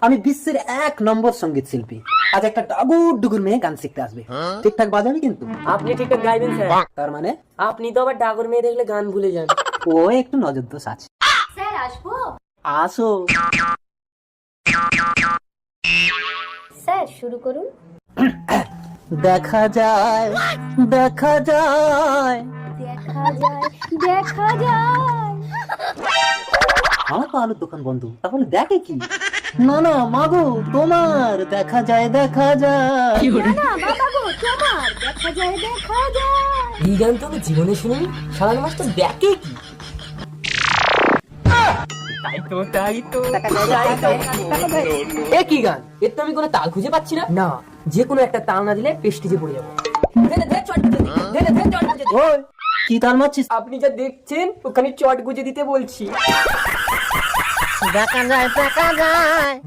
আমি বিশ্বের 1 নম্বর সঙ্গীত শিল্পী। আজ একটা ডাগুর ডুগুর মেয়ে গান শিখতে আসবে, ঠিকঠাক বাজাবি কিন্তু। আপনি ঠিকঠাক গাইবেন স্যার। তার মানে আপনি তো আবার ডাগর মেয়ে দেখলে গান ভুলে যান। ও একটু নজর দোষ আছে। স্যার আসবো? আসো। স্যার শুরু করুন। দেখা যায় দেখা যায় দেখা যায় দেখা যায়। আমার তো আলুর দোকান বন্ধ, তাহলে দেখে কি? না না মাগো, তোমার দেখা যায় দেখা যায়। না না বাবা গো, তোমার দেখা যায় দেখা যায়। এই গান তো আমি জীবনে শুনিনি। শালার মাস্টার দেখে কি? এ কি গান? এর তো আমি কোনো তাল খুঁজে পাচ্ছি না। না, যে কোনো একটা তাল না দিলে পেস্টিজে পড়ে যাবো। ওই কি তাল মারছিস? আপনি যা দেখছেন ওখানে চট গুজে দিতে বলছি। দেখা যায় দেখা যায়।